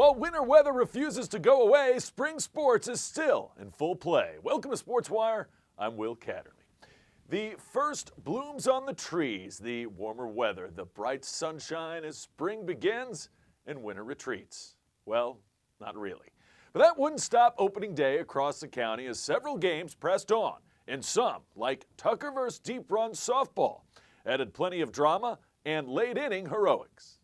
While winter weather refuses to go away, spring sports is still in full play. Welcome to Sportswire. I'm Will Catterley. The first blooms on the trees, the warmer weather, the bright sunshine as spring begins and winter retreats. Well, not really. But that wouldn't stop opening day across the county as several games pressed on, and some, like Tucker vs. Deep Run softball, added plenty of drama and late-inning heroics.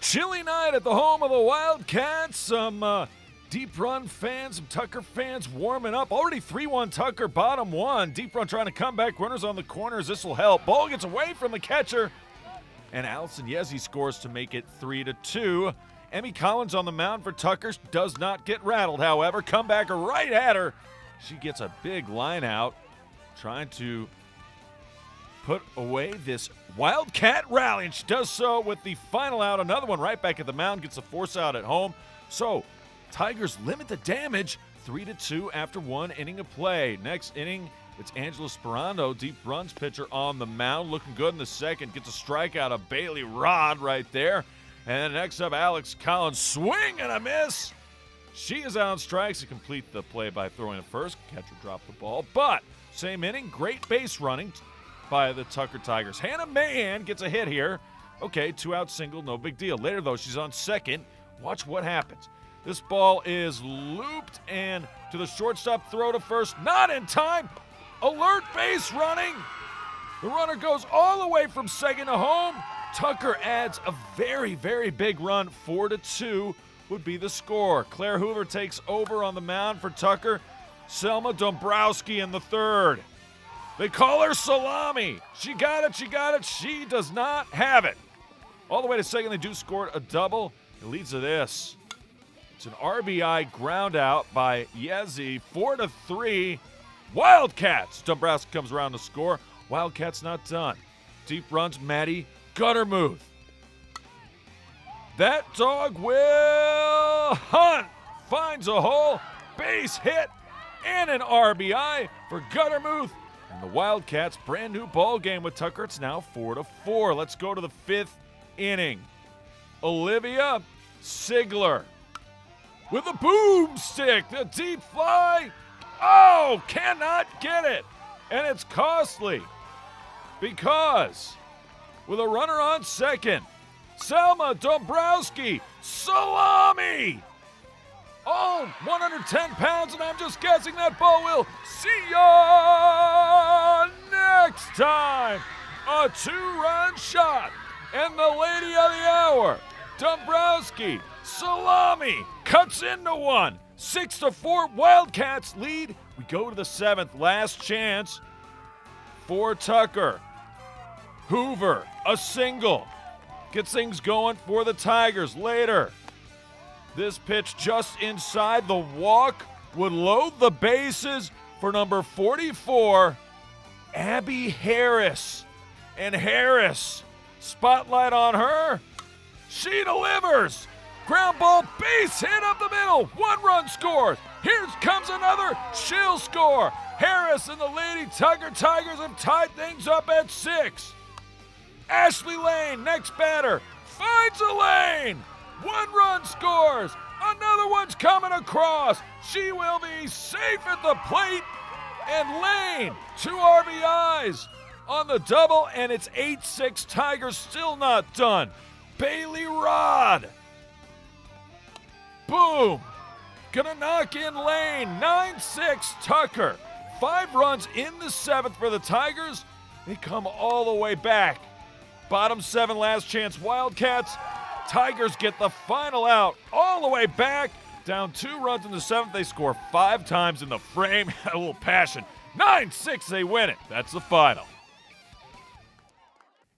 Chilly night at the home of the Wildcats. Some Deep Run fans, some Tucker fans warming up. Already 3-1 Tucker, bottom one. Deep Run trying to come back. Runners on the corners. This will help. Ball gets away from the catcher. And Allison Yezi scores to make it 3-2. Emmy Collins on the mound for Tucker. Does not get rattled, however. Comebacker right at her. She gets a big line out. Trying to put away this Wildcat rally, and she does so with the final out. Another one right back at the mound, gets a force out at home. So Tigers limit the damage, 3-2 after one inning of play. Next inning, it's Angela Sperando, Deep Run's pitcher, on the mound, looking good in the second. Gets a strikeout of Bailey Rod right there. And next up, Alex Collins, swing and a miss. She is out on strikes to complete the play by throwing it first. Catcher dropped the ball, but same inning, great base running by the Tucker Tigers. Hannah Mahan gets a hit here. Okay, 2-out single, no big deal. Later, though, she's on second. Watch what happens. This ball is looped and to the shortstop, throw to first. Not in time. Alert base running. The runner goes all the way from second to home. Tucker adds a very, very big run. 4-2 would be the score. Claire Hoover takes over on the mound for Tucker. Selma Dombrowski in the third. They call her Salami. She got it. She does not have it. All the way to second, they do score a double. It leads to this. It's an RBI ground out by Yezi. 4-3. Wildcats. Dombrowski comes around to score. Wildcats not done. Deep Run's Maddie Guttermuth. That dog will hunt. Finds a hole. Base hit. And an RBI for Guttermuth. And the Wildcats, brand new ball game with Tucker. It's now 4-4. Let's go to the fifth inning. Olivia Sigler with a boomstick. The deep fly. Oh, cannot get it. And it's costly because with a runner on second, Selma Dombrowski, salami. Oh, 110 pounds, and I'm just guessing that ball will see ya next time. A two-run shot, and the lady of the hour, Dombrowski, salami, cuts into one. 6-4, Wildcats lead. We go to the seventh, last chance for Tucker. Hoover, a single, gets things going for the Tigers. Later, this pitch just inside the walk would load the bases for number 44, Abby Harris. And Harris, spotlight on her. She delivers. Ground ball, base hit up the middle. 1-run scores. Here comes another. She'll score. Harris and the Lady Tucker Tigers have tied things up at 6. Ashley Lane, next batter, finds a lane. 1-run scores. Another one's coming across. She will be safe at the plate. And Lane, 2 RBIs on the double, and it's 8-6. Tigers still not done. Bailey Rod. Boom. Gonna knock in Lane. 9-6 Tucker. 5 runs in the seventh for the Tigers. They come all the way back. Bottom 7, last chance Wildcats. Tigers get the final out all the way back. Down 2 runs in the seventh. They score 5 times in the frame. A little passion. 9-6, they win it. That's the final.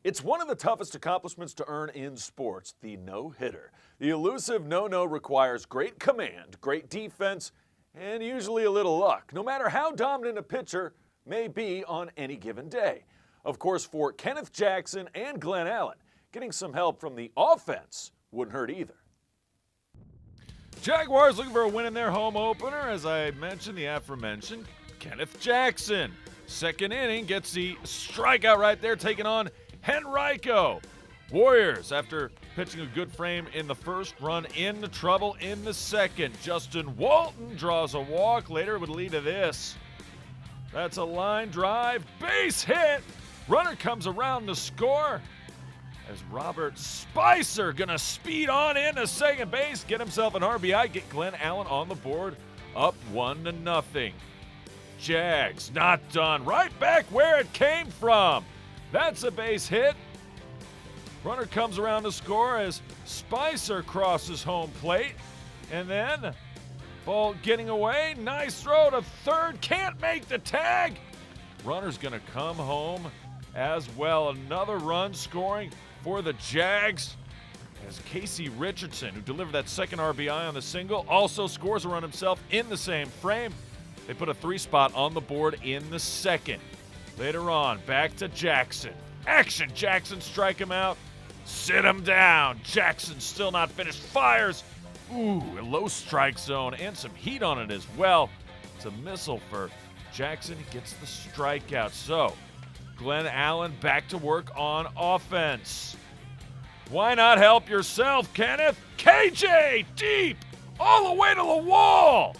It's one of the toughest accomplishments to earn in sports, the no-hitter. The elusive no-no requires great command, great defense, and usually a little luck, no matter how dominant a pitcher may be on any given day. Of course, for Kenneth Jackson and Glenn Allen, getting some help from the offense wouldn't hurt either. Jaguars looking for a win in their home opener. As I mentioned, the aforementioned Kenneth Jackson. Second inning, gets the strikeout right there, taking on Henrico. Warriors, after pitching a good frame in the first, run into trouble in the second. Justin Walton draws a walk. Later it would lead to this. That's a line drive, base hit. Runner comes around to score as Robert Spicer gonna speed on into second base, get himself an RBI, get Glenn Allen on the board, up 1-0. Jags not done, right back where it came from. That's a base hit. Runner comes around to score as Spicer crosses home plate. And then, ball getting away. Nice throw to third. Can't make the tag. Runner's going to come home as well. Another run scoring for the Jags as Casey Richardson, who delivered that second RBI on the single, also scores a run himself in the same frame. They put a 3-spot on the board in the second. Later on, back to Jackson. Action, Jackson, strike him out. Sit him down. Jackson still not finished. Fires. Ooh, a low strike zone and some heat on it as well. It's a missile for Jackson. He gets the strikeout. So, Glenn Allen back to work on offense. Why not help yourself, Kenneth? KJ deep, all the way to the wall.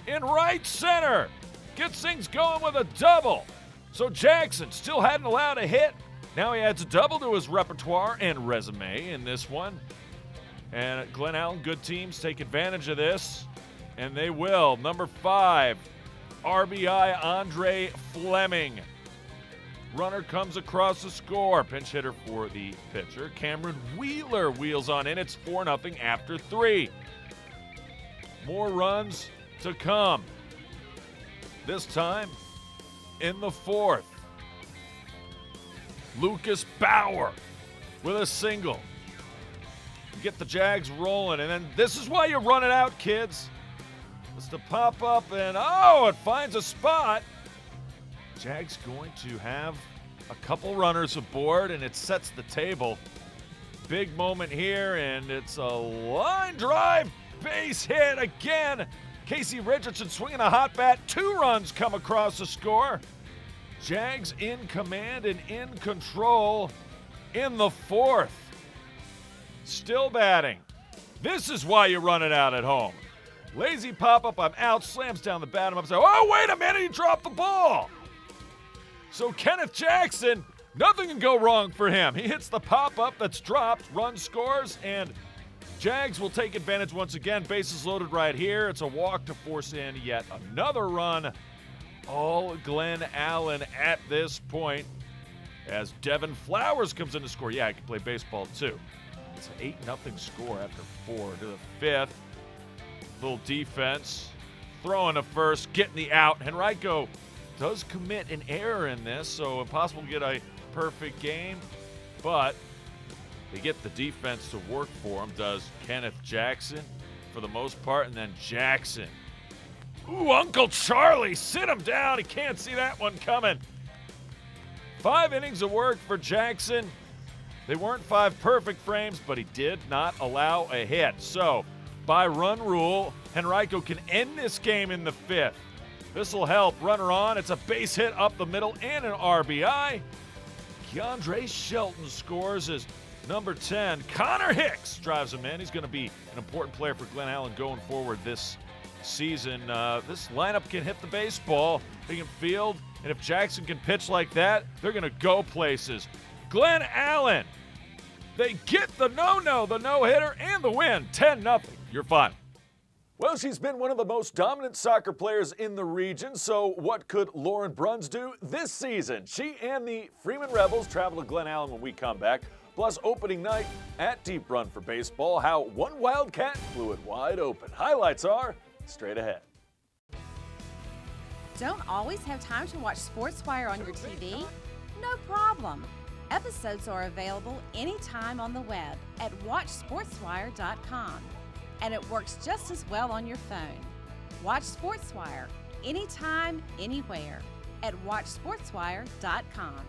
In right center. Gets things going with a double. So Jackson still hadn't allowed a hit. Now he adds a double to his repertoire and resume in this one. And Glenn Allen, good teams, take advantage of this. And they will. Number 5, RBI Andre Fleming. Runner comes across the score. Pinch hitter for the pitcher. Cameron Wheeler wheels on in. It's 4-0 after 3. More runs to come. This time in the 4th. Lucas Bauer with a single. Get the Jags rolling, and then this is why you run it out, kids. It's to pop up, and it finds a spot. Jags going to have a couple runners aboard, and it sets the table. Big moment here, and it's a line drive, base hit again. Casey Richardson swinging a hot bat. 2 runs come across the score. Jags in command and in control in the 4th. Still batting. This is why you run it out at home. Lazy pop-up, I'm out, slams down the bat. I'm upset. Oh, wait a minute, he dropped the ball. So Kenneth Jackson, nothing can go wrong for him. He hits the pop-up that's dropped, run scores, and Jags will take advantage once again. Bases loaded right here. It's a walk to force in yet another run. All Glenn Allen at this point as Devin Flowers comes in to score. Yeah, I can play baseball too. It's an 8-0 score after 4 to the 5th. Little defense. Throwing to first, getting the out. Henrico does commit an error in this, so impossible to get a perfect game. But they get the defense to work for him, does Kenneth Jackson for the most part, and then Jackson. Ooh, Uncle Charlie, sit him down. He can't see that one coming. 5 innings of work for Jackson. They weren't 5 perfect frames, but he did not allow a hit. So, by run rule, Henrico can end this game in the 5th. This will help. Runner on. It's a base hit up the middle and an RBI. Keandre Shelton scores as number 10. Connor Hicks drives him in. He's going to be an important player for Glenn Allen going forward this season. This lineup can hit the baseball. They can field. And if Jackson can pitch like that, they're going to go places. Glenn Allen, they get the no-hitter, and the win, 10-0. You're fine. Well, she's been one of the most dominant soccer players in the region, so what could Lauren Bruns do this season? She and the Freeman Rebels travel to Glen Allen when we come back, plus opening night at Deep Run for baseball, how one Wildcat blew it wide open. Highlights are straight ahead. Don't always have time to watch Sportswire on your TV? No problem. Episodes are available anytime on the web at watchsportswire.com. And it works just as well on your phone. Watch Sportswire anytime, anywhere at watchsportswire.com.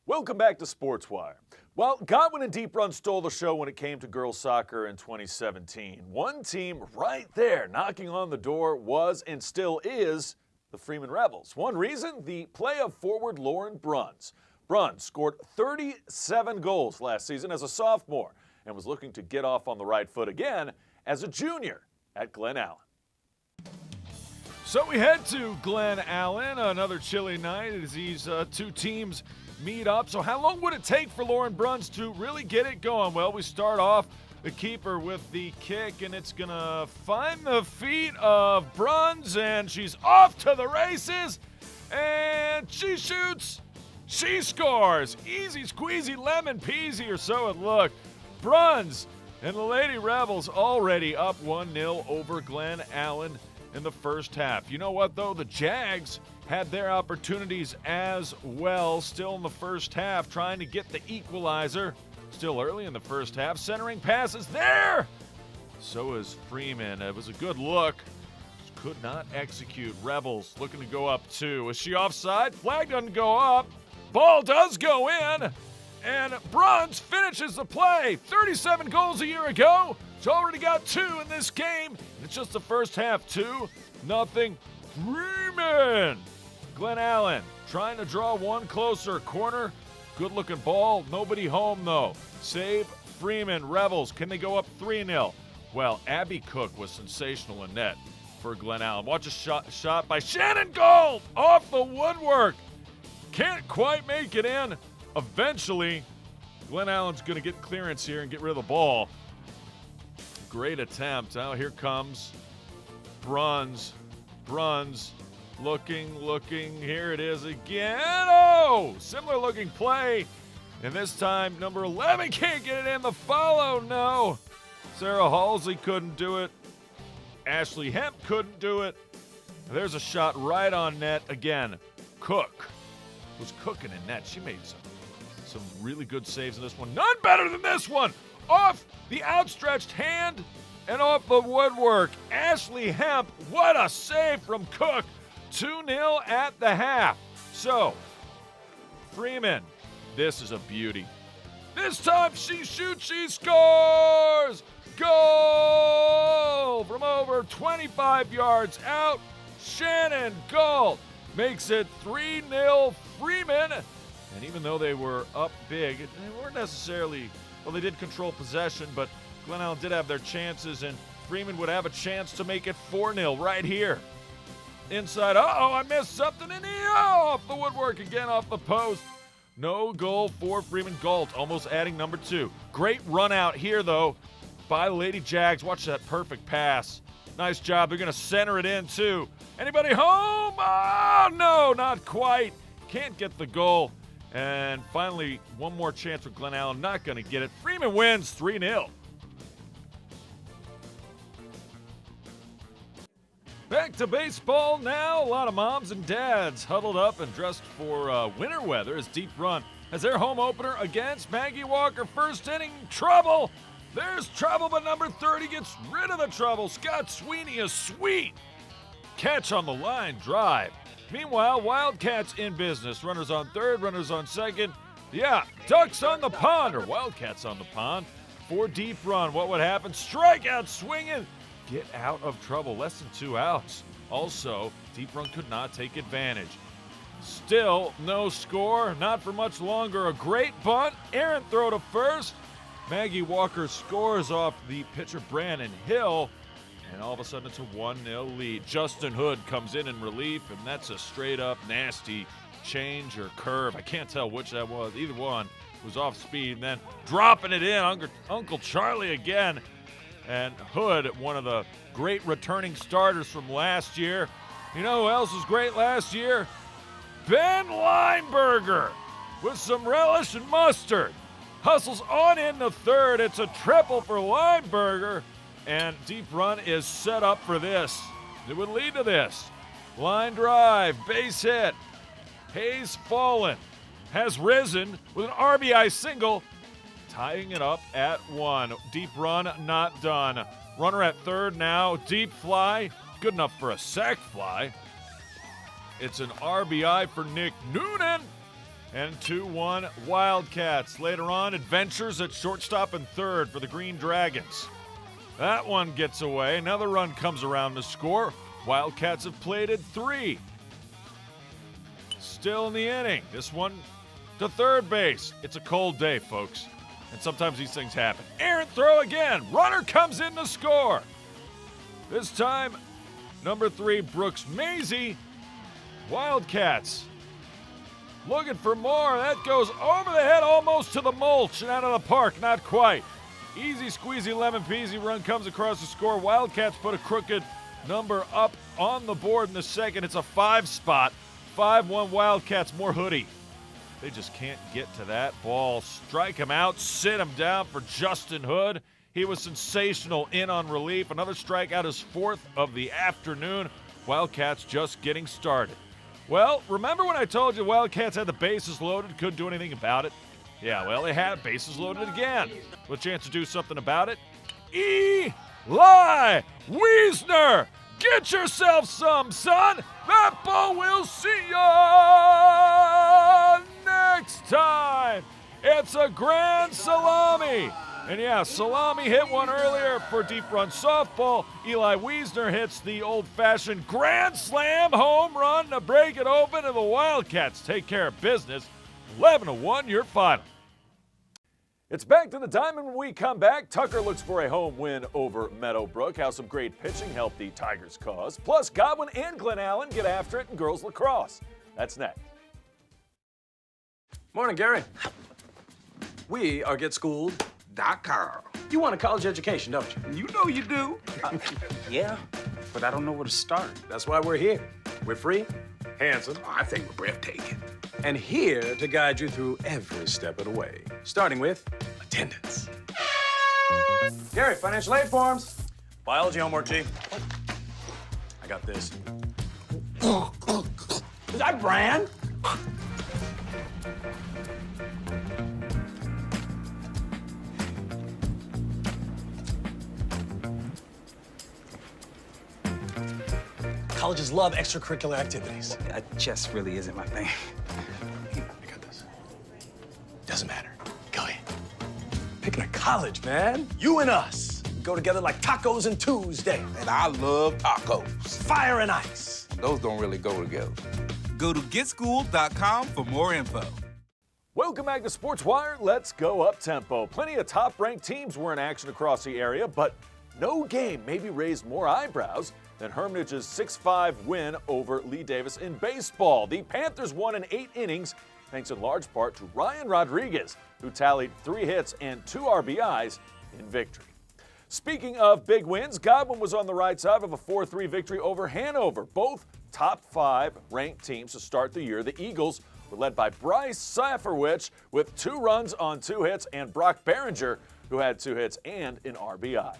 Welcome back to Sportswire. Well, Godwin and Deep Run stole the show when it came to girls soccer in 2017. One team right there knocking on the door was and still is the Freeman Rebels. One reason, the play of forward Lauren Bruns. Bruns scored 37 goals last season as a sophomore and was looking to get off on the right foot again as a junior at Glen Allen. So we head to Glen Allen, another chilly night as these two teams meet up. So how long would it take for Lauren Bruns to really get it going? Well, we start off the keeper with the kick, and it's going to find the feet of Bruns, and she's off to the races, and she shoots. She scores. Easy squeezy lemon peasy, or so it looked. Bruns and the Lady Rebels already up 1-0 over Glen Allen in the first half. You know what, though? The Jags had their opportunities as well, still in the first half, trying to get the equalizer. Still early in the first half, centering passes there. So is Freeman. It was a good look. Could not execute. Rebels looking to go up 2. Is she offside? Flag doesn't go up. Ball does go in. And Bruns finishes the play. 37 goals a year ago. She's already got 2 in this game. It's just the first half, 2-0. Freeman. Glen Allen trying to draw one closer. Corner. Good-looking ball. Nobody home, though. Save Freeman. Rebels. Can they go up 3-0? Well, Abby Cook was sensational in net for Glen Allen. Watch a shot by Shannon Gold off the woodwork. Can't quite make it in. Eventually, Glen Allen's going to get clearance here and get rid of the ball. Great attempt. Now here comes Bruns. Bruns looking. Here it is again. Oh, similar looking play. And this time, number 11 can't get it in. The follow, no. Sarah Halsey couldn't do it. Ashley Hemp couldn't do it. There's a shot right on net again. Cook was cooking in net. She made some really good saves in this one. None better than this one. Off the outstretched hand and off the woodwork. Ashley Hemp, what a save from Cook. 2-0 at the half. So, Freeman, this is a beauty. This time she shoots, she scores! Goal! From over 25 yards out, Shannon Galt makes it 3-0 Freeman. And even though they were up big, they weren't necessarily, well, they did control possession, but Glen Allen did have their chances, and Freeman would have a chance to make it 4-0 right here. Inside, I missed something in here. Off the woodwork again, off the post. No goal for Freeman. Galt almost adding number 2. Great run out here, though, by the Lady Jags. Watch that perfect pass. Nice job. They're going to center it in, too. Anybody home? Oh, no, not quite. Can't get the goal. And finally, one more chance for Glen Allen. Not going to get it. Freeman wins 3-0. Back to baseball now. A lot of moms and dads huddled up and dressed for winter weather as Deep Run has their home opener against Maggie Walker. First inning, trouble. There's trouble, but number 30 gets rid of the trouble. Scott Sweeney, a sweet catch on the line drive. Meanwhile, Wildcats in business. Runners on third, runners on second. Yeah, Ducks on the pond, or Wildcats on the pond for Deep Run. What would happen? Strikeout swinging. Get out of trouble. Less than 2 outs. Also, Deep Run could not take advantage. Still no score. Not for much longer. A great bunt. Errant throw to first. Maggie Walker scores off the pitcher Brandon Hill. And all of a sudden it's a 1-0 lead. Justin Hood comes in relief, and that's a straight-up nasty change or curve. I can't tell which that was. Either one was off speed. And then dropping it in. Uncle Charlie again. And Hood, one of the great returning starters from last year. You know who else was great last year? Ben Lineberger with some relish and mustard. Hustles on in the third. It's a triple for Lineberger. And Deep Run is set up for this. It would lead to this. Line drive, base hit. Hayes fallen. Has risen with an RBI single. Tying it up at 1. Deep Run not done. Runner at third now. Deep fly. Good enough for a sac fly. It's an RBI for Nick Noonan. And 2-1 Wildcats. Later on, adventures at shortstop and third for the Green Dragons. That one gets away. Another run comes around to score. Wildcats have plated 3. Still in the inning. This one to third base. It's a cold day, folks, and sometimes these things happen. Errant throw again. Runner comes in to score. This time, number 3, Brooks Maisie. Wildcats looking for more. That goes over the head almost to the mulch and out of the park. Not quite. Easy squeezy lemon peasy run comes across the score. Wildcats put a crooked number up on the board in the second. It's a 5 spot. 5-1 Wildcats, more hoodie. They just can't get to that ball. Strike him out, sit him down for Justin Hood. He was sensational in on relief. Another strikeout, his 4th of the afternoon. Wildcats just getting started. Well, remember when I told you Wildcats had the bases loaded, couldn't do anything about it? Yeah, well, they had bases loaded again. With a chance to do something about it. Eli Wiesner, get yourself some, son. That ball will see ya next time. It's a grand salami. And yeah, Salami hit one earlier for deep run softball. Eli Wiesner hits the old-fashioned grand slam home run to break it open, and the Wildcats take care of business. 11-1 your final. It's back to the diamond when we come back. Tucker looks for a home win over Meadowbrook. How some great pitching helped the Tigers' cause. Plus, Godwin and Glen Allen get after it in girls lacrosse. That's next. Morning, Gary. We are GetSchooled.com. You want a college education, don't you? You know you do. Yeah, but I don't know where to start. That's why we're here. We're free, handsome, I think we're breathtaking. and here to guide you through every step of the way, starting with attendance. Gary, financial aid forms. Biology homework, G. I got this. Is that brand? Colleges love extracurricular activities. Chess really isn't my thing. I got this. Doesn't matter. Go ahead. Picking a college, man. You and us go together like tacos and Tuesday. And I love tacos. Fire and ice. Those don't really go together. Go to GetSchooled.com for more info. Welcome back to Sportswire. Let's go up tempo. Plenty of top-ranked teams were in action across the area, but no game maybe raised more eyebrows than Hermitage's 6-5 win over Lee Davis in baseball. The Panthers won in 8 innings, thanks in large part to Ryan Rodriguez, who tallied 3 hits and 2 RBIs in victory. Speaking of big wins, Godwin was on the right side of a 4-3 victory over Hanover. Both top 5 ranked teams to start the year. The Eagles were led by Bryce Safarwich with 2 runs on 2 hits, and Brock Behringer, who had 2 hits and an RBI.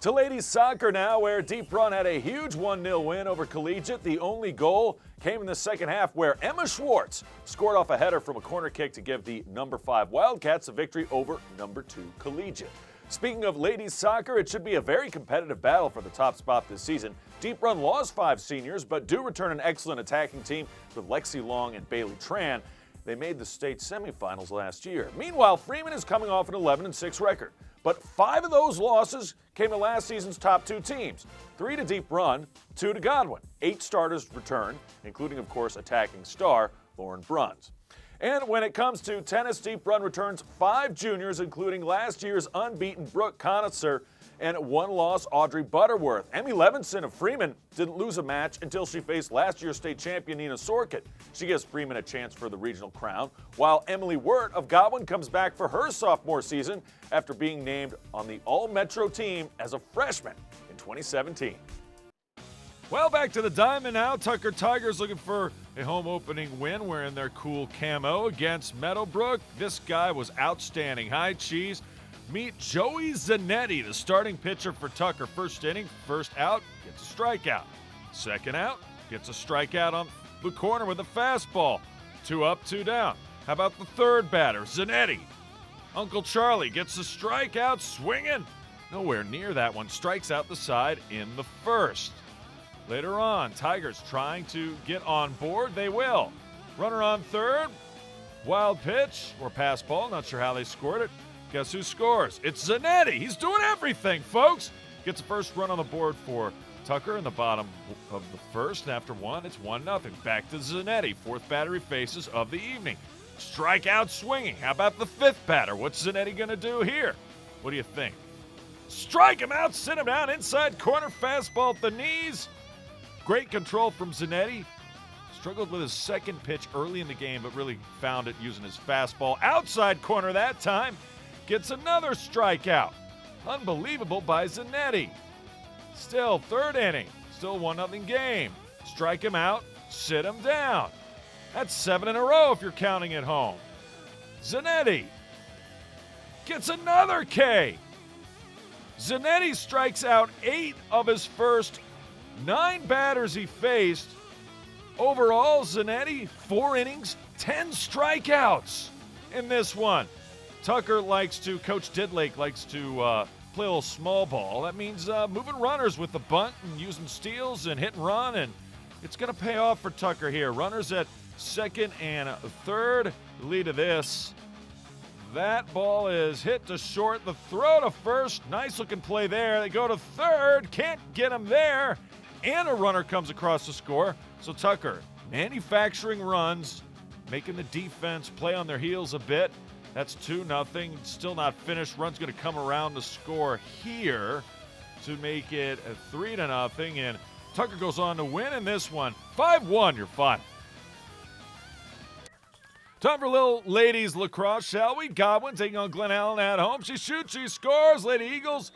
To ladies soccer now, where Deep Run had a huge 1-0 win over Collegiate. The only goal came in the second half, where Emma Schwartz scored off a header from a corner kick to give the number 5 Wildcats a victory over number 2 Collegiate. Speaking of ladies soccer, it should be a very competitive battle for the top spot this season. Deep Run lost 5 seniors, but do return an excellent attacking team with Lexi Long and Bailey Tran. They made the state semifinals last year. Meanwhile, Freeman is coming off an 11-6 record. But 5 of those losses came to last season's top 2 teams. 3 to Deep Run, 2 to Godwin. 8 starters returned, including, of course, attacking star Lauren Bruns. And when it comes to tennis, Deep Run returns 5 juniors, including last year's unbeaten Brooke Conitzer and 1 loss Audrey Butterworth. Emmy Levinson of Freeman didn't lose a match until she faced last year's state champion Nina Sorkett. She gives Freeman a chance for the regional crown, while Emily Wirt of Godwin comes back for her sophomore season after being named on the All-Metro team as a freshman in 2017. Well, back to the diamond now. Tucker Tigers looking for a home opening win wearing their cool camo against Meadowbrook. This guy was outstanding. High cheese. Meet Joey Zanetti, the starting pitcher for Tucker. First inning, first out, gets a strikeout. Second out, gets a strikeout on the corner with a fastball. 2 up, 2 down. How about the third batter, Zanetti? Uncle Charlie gets a strikeout, swinging. Nowhere near that one. Strikes out the side in the first. Later on, Tigers trying to get on board. They will. Runner on third. Wild pitch or pass ball. Not sure how they scored it. Guess who scores? It's Zanetti. He's doing everything, folks. Gets the first run on the board for Tucker in the bottom of the first. And after 1, it's 1-0. Back to Zanetti. 4th battery faces of the evening. Strikeout swinging. How about the fifth batter? What's Zanetti going to do here? What do you think? Strike him out, sit him down, inside corner, fastball at the knees. Great control from Zanetti. Struggled with his second pitch early in the game, but really found it using his fastball. Outside corner that time. Gets another strikeout. Unbelievable by Zanetti. Still third inning. Still 1-0 game. Strike him out, sit him down. That's 7 in a row if you're counting at home. Zanetti gets another K. Zanetti strikes out 8 of his first 9 batters he faced. Overall, Zanetti, 4 innings, 10 strikeouts in this one. Coach Didlake likes to play a little small ball. That means moving runners with the bunt and using steals and hit and run, and it's going to pay off for Tucker here. Runners at second and third. Lead of this. That ball is hit to short. The throw to first. Nice looking play there. They go to third. Can't get him there. And a runner comes across the score. So Tucker manufacturing runs, making the defense play on their heels a bit. That's 2-0. Still not finished. Run's going to come around to score here to make it 3-0. And Tucker goes on to win in this one. 5-1 your final. Time for little ladies lacrosse, shall we? Godwin taking on Glen Allen at home. She shoots, she scores. Lady Eagles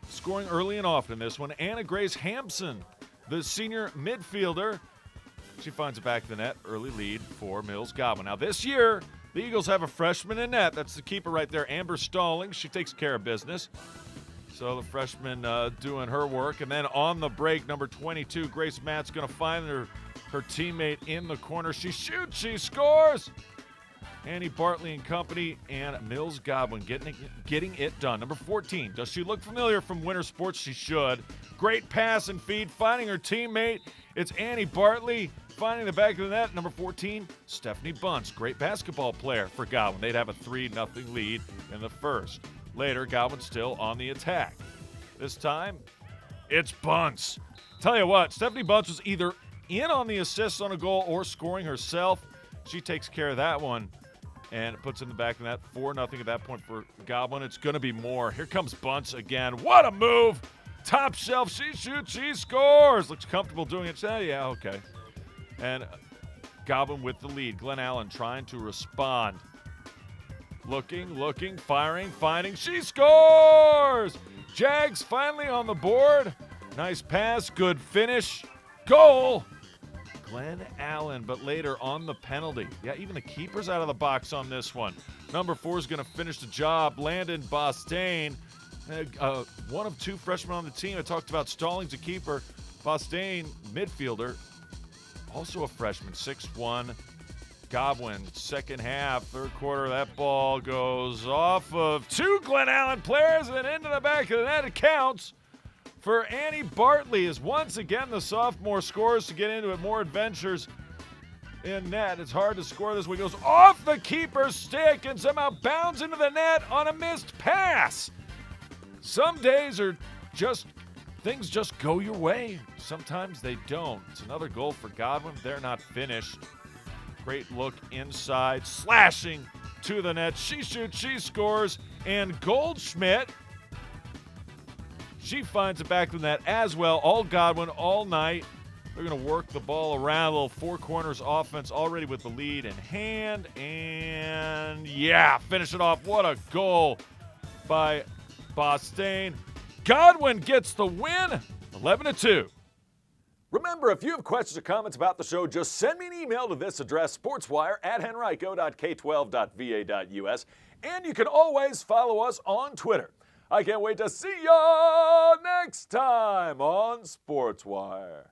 scoring early and often in this one. Anna Grace Hampson, the senior midfielder. She finds it back of the net. Early lead for Mills Godwin. Now this year, the Eagles have a freshman in net. That's the keeper right there, Amber Stallings. She takes care of business. So the freshman doing her work. And then on the break, number 22, Grace Matt's going to find her teammate in the corner. She shoots, she scores. Annie Bartley and company, and Mills Godwin getting it done. Number 14, does she look familiar from winter sports? She should. Great pass and feed, finding her teammate. It's Annie Bartley finding the back of the net. Number 14, Stephanie Bunce, great basketball player for Godwin. They'd have a 3-0 lead in the first. Later, Godwin still on the attack. This time, it's Bunce. Tell you what, Stephanie Bunce was either in on the assists on a goal or scoring herself. She takes care of that one. And it puts in the back of that 4-0 at that point for Godwin. It's going to be more. Here comes Bunce again. What a move. Top shelf. She shoots. She scores. Looks comfortable doing it. Yeah, okay. And Godwin with the lead. Glen Allen trying to respond. Looking, firing, finding. She scores. Jags finally on the board. Nice pass. Good finish. Goal. Glen Allen, but later on the penalty. Yeah, even the keeper's out of the box on this one. Number 4 is going to finish the job. Landon Bostaine, one of 2 freshmen on the team. I talked about Stallings, a keeper. Bostaine, midfielder, also a freshman, 6'1". Godwin, second half, third quarter. That ball goes off of 2 Glen Allen players and into the back of the net. It counts for Annie Bartley, as once again the sophomore scores to get into it. More adventures in net. It's hard to score this one. It goes off the keeper's stick and somehow bounds into the net on a missed pass. Some days are just, things just go your way. Sometimes they don't. It's another goal for Godwin. They're not finished. Great look inside, slashing to the net. She shoots, she scores, and Goldschmidt, she finds it back from that as well. All Godwin all night. They're going to work the ball around. A little 4 corners offense already with the lead in hand. And yeah, finish it off. What a goal by Bostaine. Godwin gets the win, 11-2. Remember, if you have questions or comments about the show, just send me an email to this address, sportswire@henrico.k12.va.us. And you can always follow us on Twitter. I can't wait to see you next time on Sportswire.